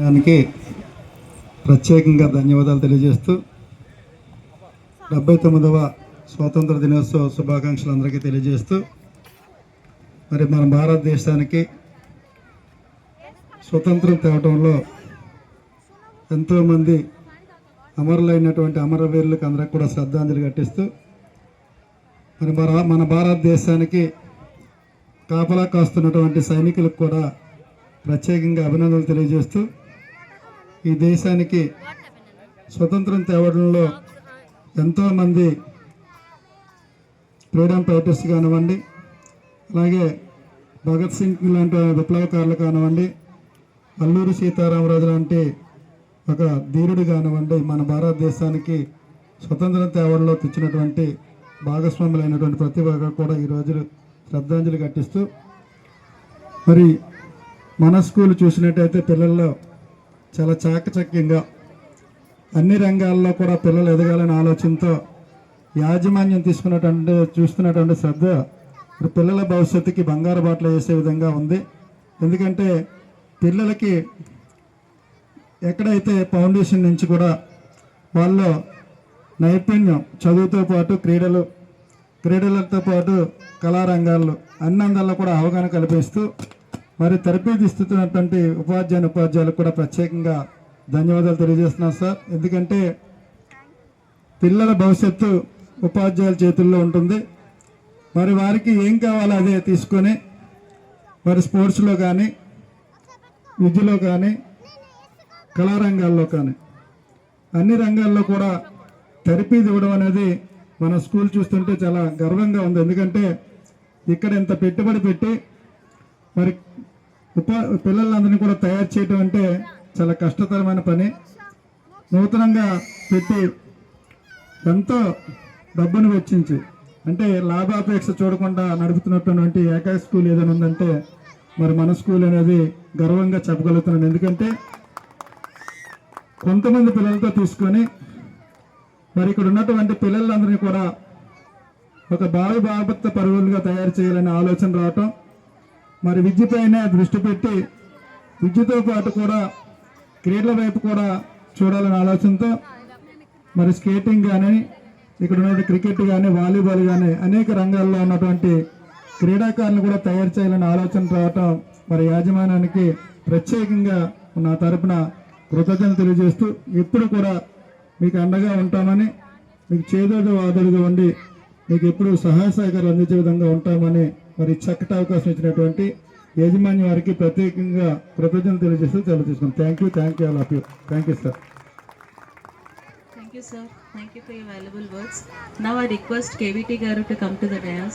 దానికి ప్రత్యేకంగా ధన్యవాదాలు తెలియజేస్తూ 79వ స్వాతంత్ర దినోత్సవ శుభాకాంక్షలు అందరికీ తెలియజేస్తూ మరి మన భారతదేశానికి స్వతంత్రం తేవడంలో ఎంతోమంది అమరులైనటువంటి అమరవీరులకు అందరికి కూడా శ్రద్ధాంజలి ఘటిస్తూ మరి మన భారతదేశానికి కాపలా కాస్తున్నటువంటి సైనికులకు కూడా ప్రత్యేకంగా అభినందనలు తెలియజేస్తూ ఈ దేశానికి స్వతంత్రం తేవడంలో ఎంతోమంది ఫ్రీడమ్ ఫైటర్స్ కానివ్వండి, అలాగే భగత్ సింగ్ లాంటి విప్లవకారులు కానివ్వండి, అల్లూరి సీతారామరాజు లాంటి ఒక ధీరుడు కానివ్వండి, మన భారతదేశానికి స్వతంత్రం తేవడంలో తెచ్చినటువంటి భాగస్వాములైనటువంటి ప్రతి ఒక్కరు కూడా ఈరోజు శ్రద్ధాంజలి ఘటిస్తూ మరి మన స్కూల్ చూసినట్టయితే పిల్లల్లో చాలా చాకచక్యంగా అన్ని రంగాల్లో కూడా పిల్లలు ఎదగాలనే ఆలోచనతో యాజమాన్యం చూస్తున్నటువంటి శ్రద్ధ పిల్లల భవిష్యత్తుకి బంగారు బాటలు వేసే విధంగా ఉంది. ఎందుకంటే పిల్లలకి ఎక్కడైతే ఫౌండేషన్ నుంచి కూడా వాళ్ళు నైపుణ్యం చదువుతో పాటు క్రీడలతో పాటు కళారంగాల్లో అన్ని అందాల్లో కూడా అవగాహన కల్పిస్తూ మరి తరబేతిస్తున్నటువంటి ఉపాధ్యాయులకు కూడా ప్రత్యేకంగా ధన్యవాదాలు తెలియజేస్తున్నాను సార్. ఎందుకంటే పిల్లల భవిష్యత్తు ఉపాధ్యాయుల చేతుల్లో ఉంటుంది. మరి వారికి ఏం కావాలో అదే తీసుకొని మరి స్పోర్ట్స్లో కానీ, విద్యలో కానీ, కళారంగాల్లో కానీ అన్ని రంగాల్లో కూడా తరబేతి ఇవ్వడం అనేది మన స్కూల్ చూస్తుంటే చాలా గర్వంగా ఉంది. ఎందుకంటే ఇక్కడ ఇంత పెట్టుబడి పెట్టి మరి పిల్లలందరినీ కూడా తయారు చేయడం అంటే చాలా కష్టతరమైన పని. నూతనంగా పెట్టి ఎంతో డబ్బును వెచ్చించి అంటే లాభాపేక్ష చూడకుండా నడుపుతున్నటువంటి ఏకైక స్కూల్ ఏదైనా ఉందంటే మరి మన స్కూల్ అనేది గర్వంగా చెప్పగలుగుతున్నాను. ఎందుకంటే కొంతమంది పిల్లలతో తీసుకొని మరి ఇక్కడ ఉన్నటువంటి పిల్లలందరినీ కూడా ఒక భావిభాగవత పరువులుగా తయారు చేయాలనే ఆలోచన రావటం, మరి విద్యపైనే దృష్టి పెట్టి విద్యతో పాటు కూడా క్రీడల వైపు కూడా చూడాలనే ఆలోచనతో మరి స్కేటింగ్ కానీ, ఇక్కడ ఉన్నటువంటి క్రికెట్ కానీ, వాలీబాల్ కానీ అనేక రంగాల్లో ఉన్నటువంటి క్రీడాకారులను కూడా తయారు చేయాలనే ఆలోచన రావటం మరి యాజమాన్యానికి ప్రత్యేకంగా నా తరపున కృతజ్ఞతలు తెలియజేస్తూ ఎప్పుడు కూడా మీకు అండగా ఉంటామని, మీకు చేదోడు వాదోడుగా ఉండి మీకు ఎప్పుడు సహాయ సహకారాలు అందించే విధంగా ఉంటామని మరి చక్కటి అవకాశం ఇచ్చినటువంటి యాజమాన్యం వారికి ప్రత్యేకంగా కృతజ్ఞతలు తెలియజేస్తూ సెలవు తీసుకున్నాం. Thank you all of you. Thank you sir. Thank you, sir. Thank you for your valuable words. Now I request KVT Garu to come to the dais.